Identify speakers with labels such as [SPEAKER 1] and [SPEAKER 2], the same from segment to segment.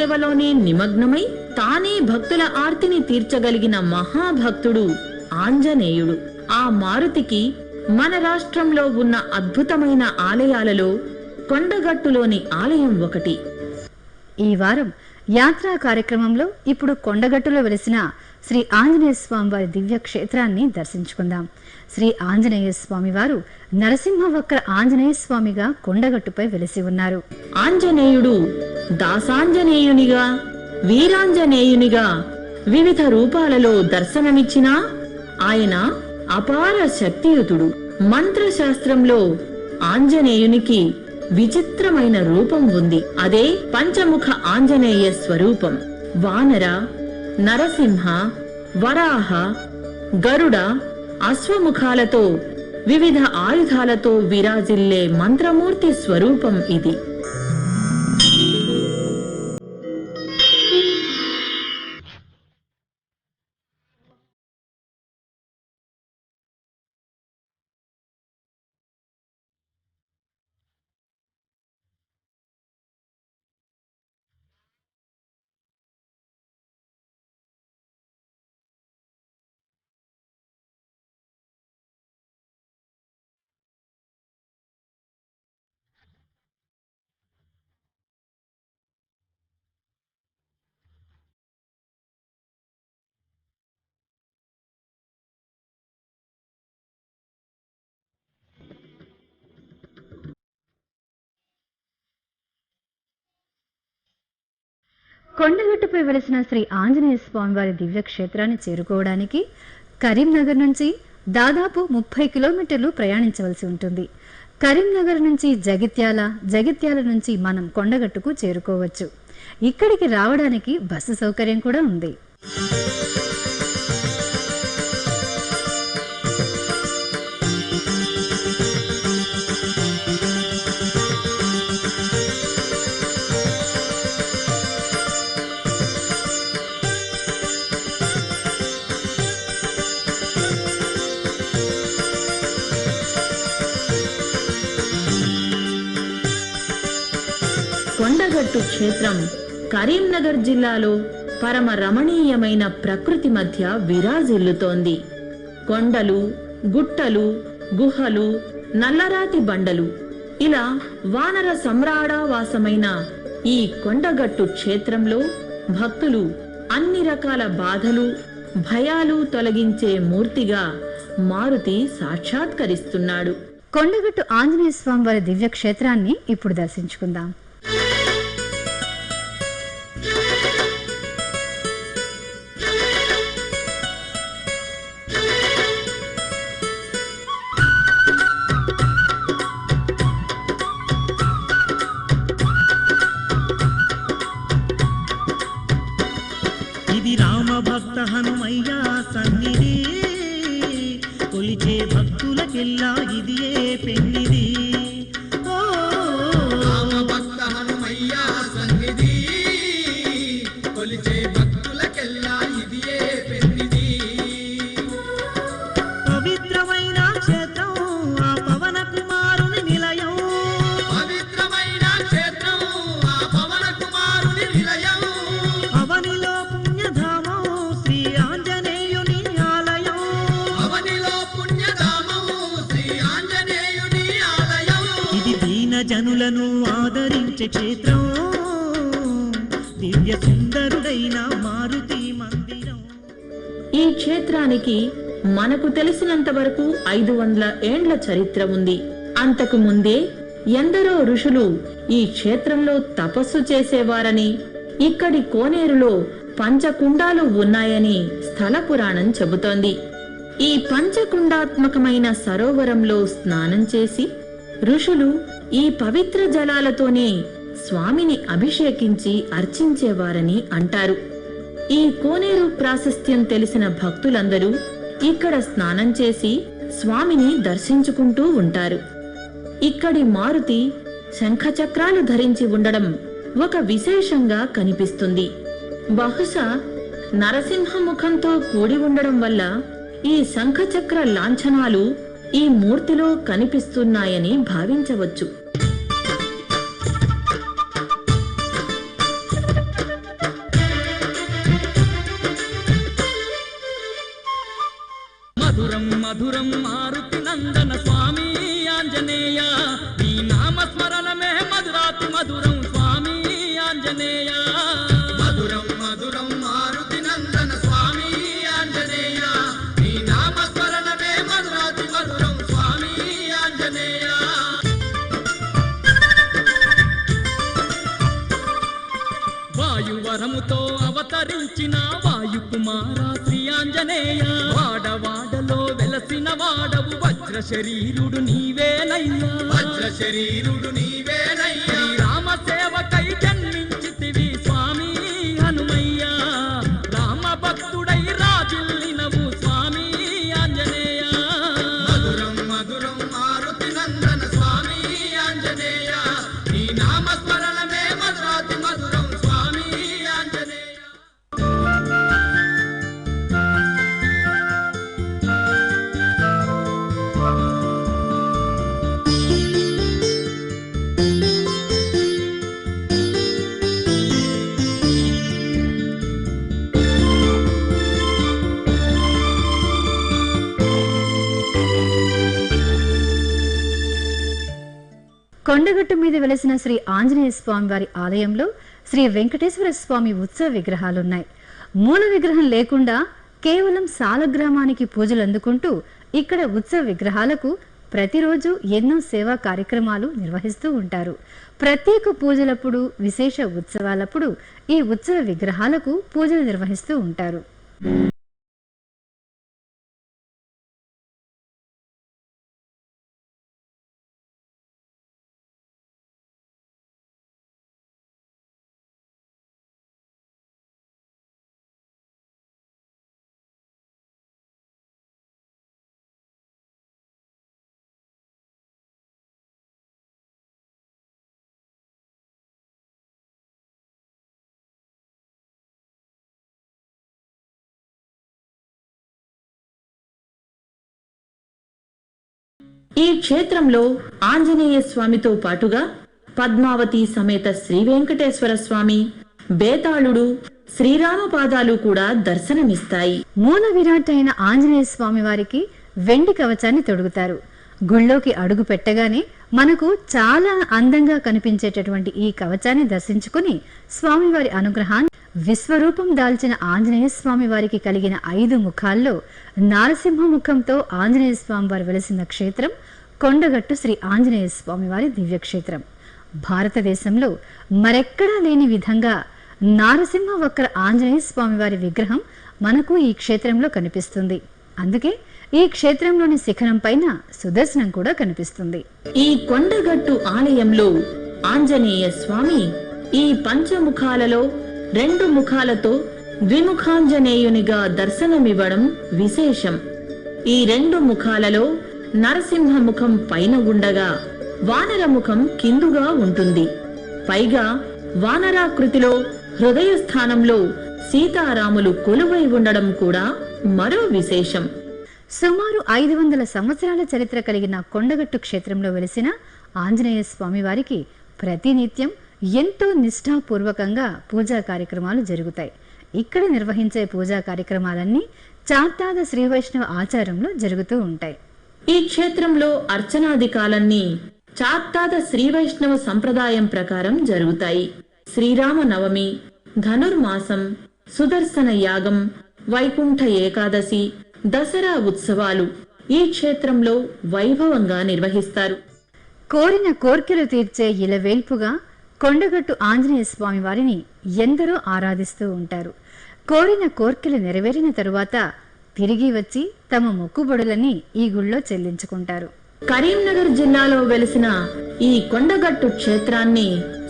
[SPEAKER 1] సేవలోనే నిమగ్నమై తానే భక్తుల ఆర్తిని తీర్చగలిగిన మహాభక్తుడు ఆంజనేయుడు. ఆ మారుతికి మన రాష్ట్రంలో ఉన్న అద్భుతమైన ఆలయాలలో కొండగట్టులోని ఆలయం ఒకటి.
[SPEAKER 2] ఈ వారం యాత్రా కార్యక్రమంలో ఇప్పుడు కొండగట్టులో వెలిసిన శ్రీ ఆంజనేయ స్వామి వారి దివ్య క్షేత్రాన్ని దర్శించుకుందాం. శ్రీ ఆంజనేయ స్వామి వారు నరసింహవక్ర ఆంజనేయ స్వామిగా కొండగట్టుపై వెలిసి ఉన్నారు.
[SPEAKER 1] ఆంజనేయుడు దాసాంజనేయునిగా, వీరాంజనేయునిగా వివిధ రూపాలలో దర్శనమిచ్చినా ఆయన అపార శక్తియుతుడు. మంత్రశాస్త్రంలో ఆంజనేయునికి విచిత్రమైన రూపం ఉంది. అదే పంచముఖ ఆంజనేయ స్వరూపం. వానర, నరసింహ, వరాహ, గరుడ, అశ్వముఖాలతో వివిధ ఆయుధాలతో విరాజిల్లే మంత్రమూర్తి స్వరూపం ఇది.
[SPEAKER 2] కొండగట్టుపై వెలిసిన శ్రీ ఆంజనేయ స్వామి వారి దివ్య క్షేత్రాన్ని చేరుకోవడానికి కరీంనగర్ నుంచి దాదాపు 30 కిలోమీటర్లు ప్రయాణించవలసి ఉంటుంది. కరీంనగర్ నుంచి జగిత్యాల నుంచి మనం కొండగట్టుకు చేరుకోవచ్చు. ఇక్కడికి రావడానికి బస్సు సౌకర్యం కూడా ఉంది.
[SPEAKER 1] కొండగట్టు క్షేత్రం కరీంనగర్ జిల్లాలో పరమ రమణీయమైన ప్రకృతి మధ్య విరాజిల్లుతోంది. కొండలు, గుట్టలు, గుహలు, నల్లరాతి బండలు, ఇలా వానర సమ్రాడావాసమైన ఈ కొండగట్టు క్షేత్రంలో భక్తులు అన్ని రకాల బాధలు, భయాలు తొలగించే మూర్తిగా మారుతి సాక్షాత్కరిస్తున్నాడు.
[SPEAKER 2] కొండగట్టు ఆంజనేయ స్వామి వారి దివ్య క్షేత్రాన్ని ఇప్పుడు దర్శించుకుందాం.
[SPEAKER 3] ఇది రామ భక్త హనుమయ్య సన్నిధి, కొలిచే భక్తులకెల్లా ఇది ఏ పెన్నిది.
[SPEAKER 4] రామ భక్త హనుమయ్య సన్నిధి, కొలిచే భక్తులకెల్లా ఇది ఏ పెన్నిది.
[SPEAKER 3] పవిత్రమైన క్షేత్రం ఆ పవన కుమారుని నిలయం,
[SPEAKER 4] పవిత్రమైన క్షేత్రం ఆ పవన కుమారుని నిలయం.
[SPEAKER 3] అవనిలో పుణ్యధామం శ్రీ ఆంజనేయుని ఆలయం,
[SPEAKER 4] అవనిలో పుణ్యధామం శ్రీ ఆంజనేయుని ఆలయం.
[SPEAKER 3] ఇది దీన జనులను ఆదరించే క్షేత్రం, దివ్య సుందరుడైన మారుతి మందిరం.
[SPEAKER 1] ఈ క్షేత్రానికి మనకు తెలిసినంత వరకు 500 ఏండ్ల చరిత్ర ఉంది. అంతకు ముందే ఎందరో ఋషులు ఈ క్షేత్రంలో తపస్సు చేసేవారని, ఇక్కడి కోనేరులో పంచకుండాలు ఉన్నాయని స్థల పురాణం చెబుతోంది. ఈ పంచకుండాత్మకమైన సరోవరంలో స్నానం చేసి ఋషులు ఈ పవిత్ర జలాలతోనే స్వామిని అభిషేకించి అర్చించేవారని అంటారు. ఈ కోనేరు ప్రాశస్త్యం తెలిసిన భక్తులందరూ ఇక్కడ స్నానం చేసి స్వామిని దర్శించుకుంటూ ఉంటారు. ఇక్కడి మారుతి శంఖచక్రాలు ధరించి ఉండడం ఒక విశేషంగా కనిపిస్తుంది. బహుశా నరసింహముఖంతో కూడి ఉండడం వల్ల ఈ శంఖచక్ర లాంఛనాలు ఈ మూర్తిలో కనిపిస్తున్నాయని భావించవచ్చు.
[SPEAKER 5] మధురం మధురం మారుతి నందన స్వామి ఆంజనేయ నీ నామస్మరణమే మధురాతి మధురం స్వామి ఆంజనేయ
[SPEAKER 4] మధురం మధురం మారుతి నందన స్వామి ఆంజనేయ నీ నామస్మరణమే మధురాతి మధురం స్వామి ఆంజనేయ
[SPEAKER 5] వాయువరముతో అవతరించిన వాయుకుమార శ్రీ ఆంజనేయ వాడవాడలో వెలసిన వాడవు వజ్ర శరీరుడు నీవేనయ్యా
[SPEAKER 4] వజ్ర శరీరుడు నీవేనయ్యా
[SPEAKER 5] శ్రీరామ సేవకై జన్మించితివి స్వామి హనుమయ్య రామ భక్తుడై రాజిల్లినవు స్వామి ఆంజనేయ
[SPEAKER 4] మధురం మధురం మారుతి నందన స్వామి ఆంజనేయ నీ నామస్మరణమే మధురాతి మధురం స్వామి ఆంజనేయ
[SPEAKER 2] కొండగట్టు మీద వెలసిన శ్రీ ఆంజనేయ స్వామి వారి ఆలయంలో శ్రీ వెంకటేశ్వర స్వామి ఉత్సవ విగ్రహాలున్నాయి. మూల విగ్రహం లేకుండా కేవలం సాలగ్రామానికి పూజలు అందుకుంటూ ఇక్కడ ఉత్సవ విగ్రహాలకు ప్రతిరోజు ఎన్నో సేవా కార్యక్రమాలు నిర్వహిస్తూ ఉంటారు. ప్రత్యేక పూజలప్పుడు, విశేష ఉత్సవాలప్పుడు ఈ ఉత్సవ విగ్రహాలకు పూజలు నిర్వహిస్తూ ఉంటారు.
[SPEAKER 1] ఈ క్షేత్రంలో ఆంజనేయ స్వామితో పాటుగా పద్మావతి సమేత శ్రీ వెంకటేశ్వర స్వామి, బేతాళుడు, శ్రీరామ పాదాలు కూడా దర్శనమిస్తాయి.
[SPEAKER 2] మూల విరాట్ అయిన ఆంజనేయ స్వామి వారికి వెండి కవచాన్ని తొడుగుతారు. గుళ్ళోకి అడుగు పెట్టగానే మనకు చాలా అందంగా కనిపించేటటువంటి ఈ కవచాన్ని దర్శించుకుని స్వామివారి అనుగ్రహాన్ని విశ్వరూపం దాల్చిన ఆంజనేయ స్వామి వారికి కలిగిన 5 ముఖాల్లో నారసింహ ముఖంతో ఆంజనేయ స్వామి వారు వెలసిన క్షేత్రం కొండగట్టు శ్రీ ఆంజనేయ స్వామి వారి దివ్యక్షేత్రం. భారతదేశంలో మరెక్కడా లేని విధంగా నారసింహ వక్ర ఆంజనేయ స్వామి వారి విగ్రహం మనకు ఈ క్షేత్రంలో కనిపిస్తుంది. అందుకే ఈ క్షేత్రంలోని శిఖరం పైన సుదర్శనం కూడా కనిపిస్తుంది.
[SPEAKER 1] ఈ కొండగట్టు ఆలయంలో ఆంజనేయ స్వామి ఈ పంచముఖాలలో 2 ముఖాలతో ద్విముఖాంజనేయునిగా దర్శనమివ్వడం విశేషం. ఈ 2 ముఖాలలో నరసింహ ముఖం పైన ఉండగా వానర ముఖం కిందుగా ఉంటుంది. పైగా వానరాకృతిలో హృదయ స్థానంలో సీతారాములు కొలువై ఉండడం కూడా మరో విశేషం.
[SPEAKER 2] సుమారు 500 సంవత్సరాల చరిత్ర కలిగిన కొండగట్టు క్షేత్రంలో వెలిసిన ఆంజనేయ స్వామి వారికి ప్రతినిత్యం ఎంతో నిష్ఠాపూర్వకంగా పూజా కార్యక్రమాలు జరుగుతాయి. ఇక్కడ నిర్వహించే పూజా కార్యక్రమాలన్నీ చార్తాద శ్రీ వైష్ణవ ఆచారంలో జరుగుతూ ఉంటాయి.
[SPEAKER 1] ఈ క్షేత్రంలో అర్చనాధికాలన్నీ చార్తాద శ్రీ వైష్ణవ సంప్రదాయం ప్రకారం జరుగుతాయి. శ్రీరామ నవమి, ధనుర్మాసం, సుదర్శన యాగం, వైకుంఠ ఏకాదశి, దసరా ఉత్సవాలు ఈ క్షేత్రంలో వైభవంగా నిర్వహిస్తారు.
[SPEAKER 2] కోరిన కోర్కెలు తీర్చే ఇలవేల్పుగా కొండగట్టు ఆంజనేయ స్వామి వారిని ఎందరో ఆరాధిస్తూ ఉంటారు. కోరిన కోర్కెలు నెరవేరిన తరువాత తిరిగి వచ్చి తమ మొక్కుబడులని ఈ గుళ్ళో చెల్లించుకుంటారు.
[SPEAKER 1] కరీంనగర్ జిల్లాలో వెలిసిన ఈ కొండగట్టు క్షేత్రాన్ని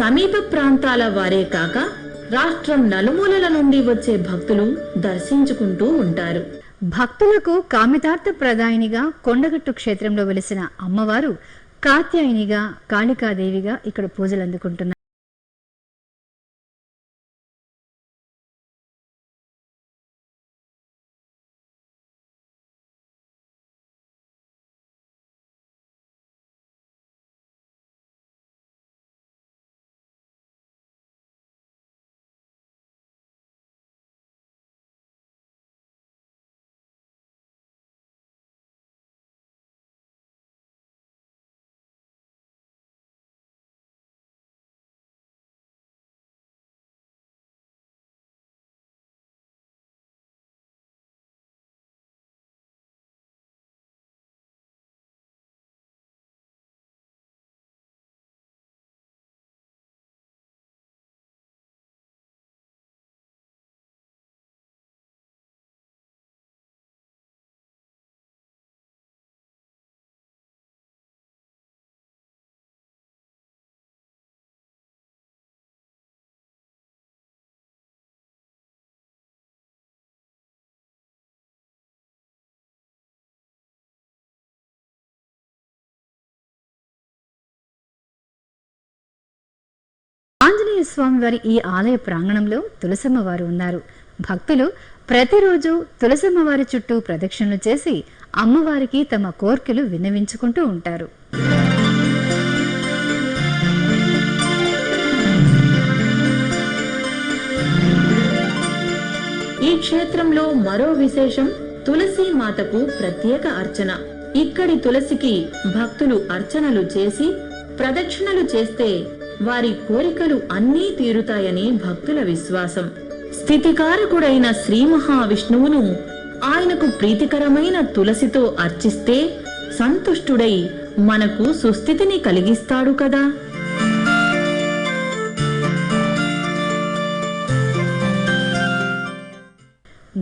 [SPEAKER 1] సమీప ప్రాంతాల వారే కాక రాష్ట్రం నలుమూలల నుండి వచ్చే భక్తులు దర్శించుకుంటూ ఉంటారు.
[SPEAKER 2] భక్తులకు కామితార్థ ప్రదాయినిగా కొండగట్టు క్షేత్రంలో వెలిసిన అమ్మవారు కాత్యాయనిగా, కాళికాదేవిగా ఇక్కడ పూజలు అందుకుంటున్నారు. ఆంజనేయ స్వామి వారి ఈ ఆలయ ప్రాంగణంలో తులసమ్మ వారు ఉన్నారు. భక్తులు ప్రతిరోజు తులసమ్మ వారి చుట్టూ ప్రదక్షిణలు చేసి అమ్మవారికి తమ కోర్కెలు విన్నవించుకుంటూ ఉంటారు.
[SPEAKER 1] ఈ క్షేత్రంలో మరో విశేషం తులసి మాతకు ప్రత్యేక అర్చన. ఇక్కడి తులసికి భక్తులు అర్చనలు చేసి ప్రదక్షిణలు చేస్తే వారి కోరికలు అన్నీ తీరుతాయని భక్తుల విశ్వాసం. స్థితికారకుడైన శ్రీ మహావిష్ణువును ఆయనకు ప్రీతికరమైన తులసితో అర్చిస్తే సంతుష్టుడై మనకు సుస్థితిని కలిగిస్తాడు కదా.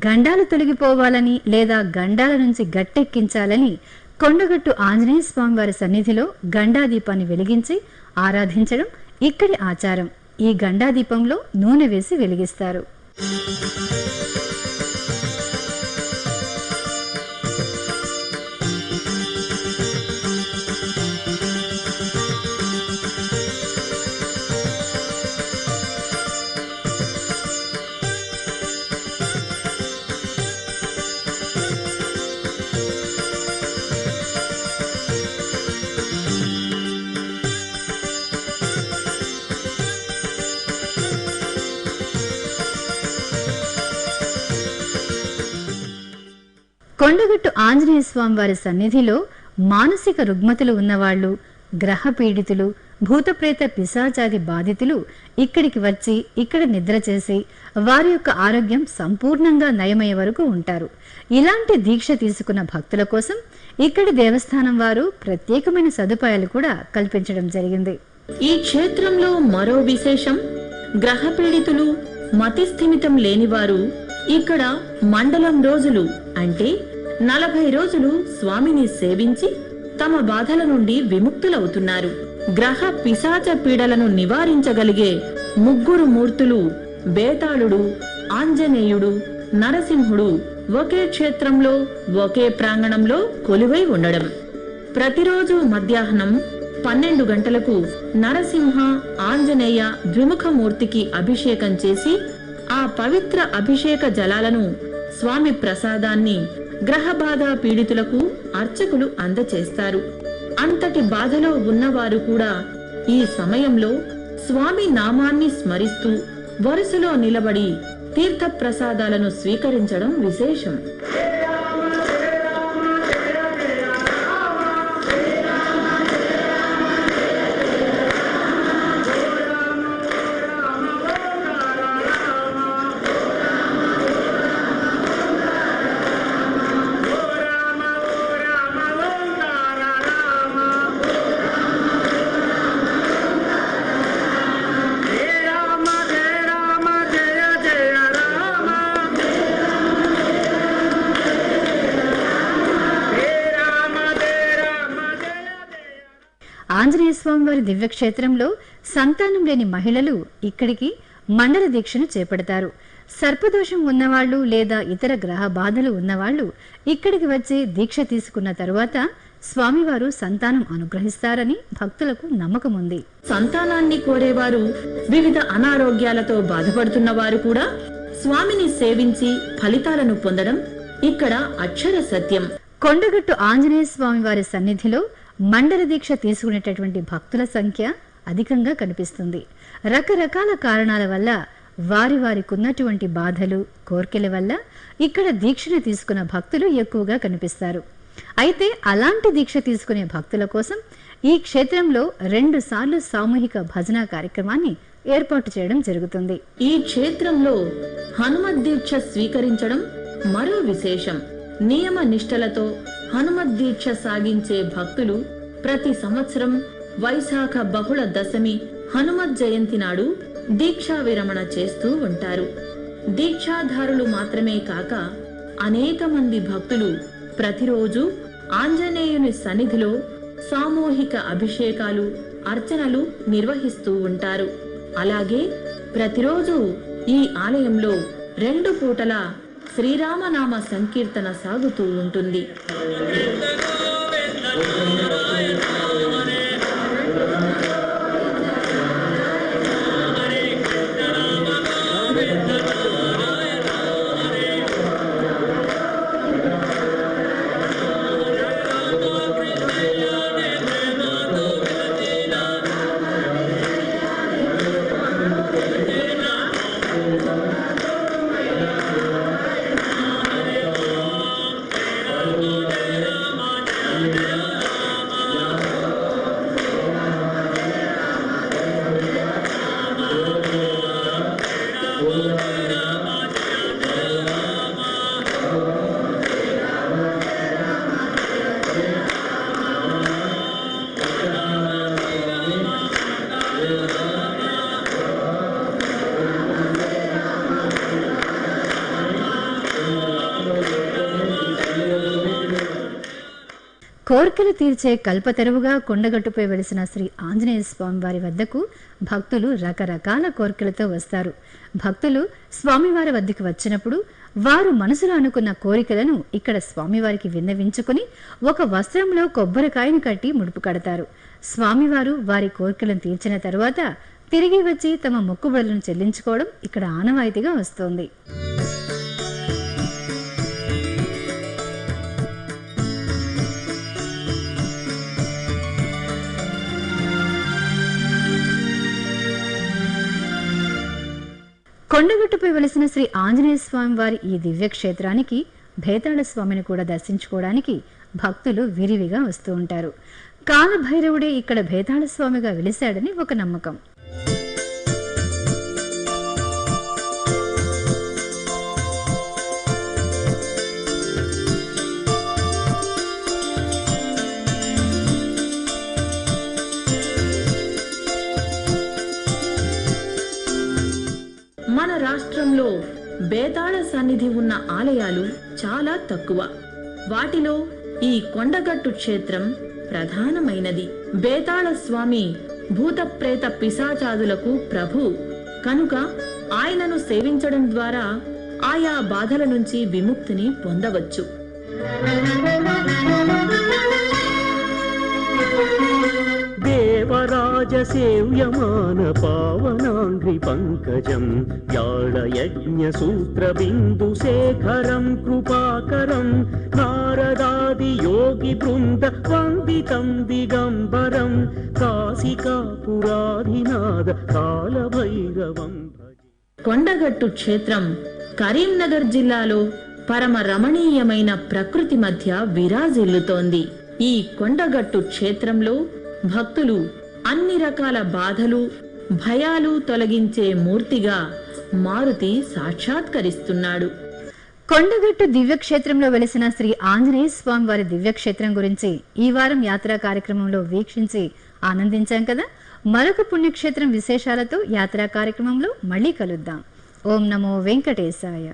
[SPEAKER 2] గండాలు తొలగిపోవాలని లేదా గండాల నుంచి గట్టెక్కించాలని కొండగట్టు ఆంజనేయ స్వామి వారి సన్నిధిలో గండాదీపాన్ని వెలిగించి ఆరాధించడం ఇక్కడి ఆచారం. ఈ గండాదీపంలో నూనె వేసి వెలిగిస్తారు. కొండగట్టు ఆంజనేయ స్వామి వారి సన్నిధిలో మానసిక రుగ్మతలు ఉన్నవాళ్లు, గ్రహ పీడితులు, భూతప్రేత పిశాచాది బాధితులు ఇక్కడికి వచ్చి ఇక్కడ నిద్ర చేసి వారి యొక్క ఆరోగ్యం సంపూర్ణంగా నయమయ్యే వరకు ఉంటారు. ఇలాంటి దీక్ష తీసుకున్న భక్తుల కోసం ఇక్కడి దేవస్థానం వారు ప్రత్యేకమైన సదుపాయాలు కూడా కల్పించడం జరిగింది.
[SPEAKER 1] ఈ క్షేత్రంలో మరో విశేషం గ్రహ పీడితులు, మతిస్థిమితం లేనివారు ఇక్కడ మండలం రోజులు అంటే 40 రోజులు స్వామిని సేవించి తమ బాధల నుండి విముక్తులవుతున్నారు. గ్రహ పిశాచ పీడలను నివారించగలిగే 3 మూర్తులు బేతాళుడు, ఆంజనేయుడు, నరసింహుడు ఒకే క్షేత్రంలో ఒకే ప్రాంగణంలో కొలువై ఉండడం. ప్రతిరోజు మధ్యాహ్నం 12 గంటలకు నరసింహ, ఆంజనేయ ద్విముఖమూర్తికి అభిషేకం చేసి ఆ పవిత్ర అభిషేక జలాలను, స్వామి ప్రసాదాన్ని గ్రహబాధ పీడితులకు అర్చకులు అందచేస్తారు. అంతటి బాధలో ఉన్నవారు కూడా ఈ సమయంలో స్వామి నామాన్ని స్మరిస్తూ వరుసలో నిలబడి తీర్థ ప్రసాదాలను స్వీకరించడం విశేషం.
[SPEAKER 2] ఆంజనేయ స్వామి వారి దివ్యక్షేత్రంలో సంతానం లేని మహిళలు ఇక్కడికి మండల దీక్షను చేపడతారు. సర్పదోషం ఉన్నవాళ్లు లేదా ఇతర గ్రహ బాధలు ఉన్నవాళ్లు ఇక్కడికి వచ్చి దీక్ష తీసుకున్న తరువాత స్వామివారు సంతానం అనుగ్రహిస్తారని భక్తులకు నమ్మకం ఉంది.
[SPEAKER 1] సంతానాన్ని కోరేవారు, వివిధ అనారోగ్యాలతో బాధపడుతున్న వారు కూడా స్వామిని సేవించి ఫలితాలను పొందడం ఇక్కడ అక్షర సత్యం.
[SPEAKER 2] కొండగట్టు ఆంజనేయ స్వామి వారి సన్నిధిలో మండల దీక్ష తీసుకునేటటువంటి భక్తుల సంఖ్య అధికంగా కనిపిస్తుంది. రకరకాల కారణాల వల్ల వారికున్నటువంటి బాధలు, కోర్కెల వల్ల ఇక్కడ దీక్షను తీసుకున్న భక్తులు ఎక్కువగా కనిపిస్తారు. అయితే అలాంటి దీక్ష తీసుకునే భక్తుల కోసం ఈ క్షేత్రంలో 2 సార్లు సామూహిక భజన కార్యక్రమాన్ని ఏర్పాటు చేయడం జరుగుతుంది.
[SPEAKER 1] ఈ క్షేత్రంలో హనుమత్ దీక్ష స్వీకరించడం మరో విశేషం. నియమ నిష్టలతో హనుమత్ దీక్ష సాగించే భక్తులు ప్రతి సంవత్సరం వైశాఖ బహుళ దశమి హనుమత్ జయంతి నాడు దీక్షా విరమణ చేస్తూ ఉంటారు. దీక్షాధారులు మాత్రమే కాక అనేక మంది భక్తులు ప్రతిరోజు ఆంజనేయుని సన్నిధిలో సామూహిక అభిషేకాలు, అర్చనలు నిర్వహిస్తూ ఉంటారు. అలాగే ప్రతిరోజు ఈ ఆలయంలో 2 పూటల శ్రీరామనామ సంకీర్తన సాగుతూ ఉంటుంది.
[SPEAKER 5] హరే
[SPEAKER 2] కోర్కెలు తీర్చే కల్పతరువుగా కొండగట్టుపై వెలిసిన శ్రీ ఆంజనేయ స్వామి వారి వద్దకు భక్తులు రకరకాల కోర్కెలతో వస్తారు. భక్తులు స్వామివారి వద్దకు వచ్చినప్పుడు వారు మనసులో అనుకున్న కోరికలను ఇక్కడ స్వామివారికి విన్నవించుకుని ఒక వస్త్రంలో కొబ్బరికాయను కట్టి ముడుపు కడతారు. స్వామివారు వారి కోరికలను తీర్చిన తరువాత తిరిగి వచ్చి తమ మొక్కుబడులను చెల్లించుకోవడం ఇక్కడ ఆనవాయితీగా వస్తోంది. కొండగట్టుపై వెలిసిన శ్రీ ఆంజనేయ స్వామి వారి ఈ దివ్య క్షేత్రానికి భేతాళ స్వామిని కూడా దర్శించుకోవడానికి భక్తులు విరివిగా వస్తూ ఉంటారు. కాలభైరవుడే ఇక్కడ భేతాళ స్వామిగా వెలిశాడని ఒక నమ్మకం.
[SPEAKER 1] మన రాష్ట్రంలో బేతాళ సన్నిధి ఉన్న ఆలయాలు చాలా తక్కువ. వాటిలో ఈ కొండగట్టు క్షేత్రం ప్రధానమైనది. బేతాళ స్వామి భూత ప్రేత పిశాచాదులకు ప్రభు కనుక ఆయనను సేవించడం ద్వారా ఆయా బాధల నుంచి విముక్తిని పొందవచ్చు.
[SPEAKER 6] దేవరాజ సేవ్యమాన పావనాంగ్రి పంకజం వ్యాళయజ్ఞ సూత్ర బిందు శేఖరం కృపాకరం నారదాది యోగి బృంద వందితం దిగంబరం కాశికాపురాధినాథ కాలభైరవం.
[SPEAKER 1] కొండగట్టు క్షేత్రం కరీంనగర్ జిల్లాలో పరమ రమణీయమైన ప్రకృతి మధ్య విరాజిల్లుతోంది. ఈ కొండగట్టు క్షేత్రంలో భక్తులు అన్ని రకాల బాధలు భయాలు తొలగించే మూర్తిగా మారుతి సాక్షాత్కరిస్తున్నాడు.
[SPEAKER 2] కొండగట్టు దివ్యక్షేత్రంలో వెలిసిన శ్రీ ఆంజనేయ స్వామి వారి దివ్యక్షేత్రం గురించి ఈ వారం యాత్రా కార్యక్రమంలో వీక్షించి ఆనందించాం కదా. మరొక పుణ్యక్షేత్రం విశేషాలతో యాత్రా కార్యక్రమంలో మళ్ళీ కలుద్దాం. ఓం నమో వెంకటేశాయ.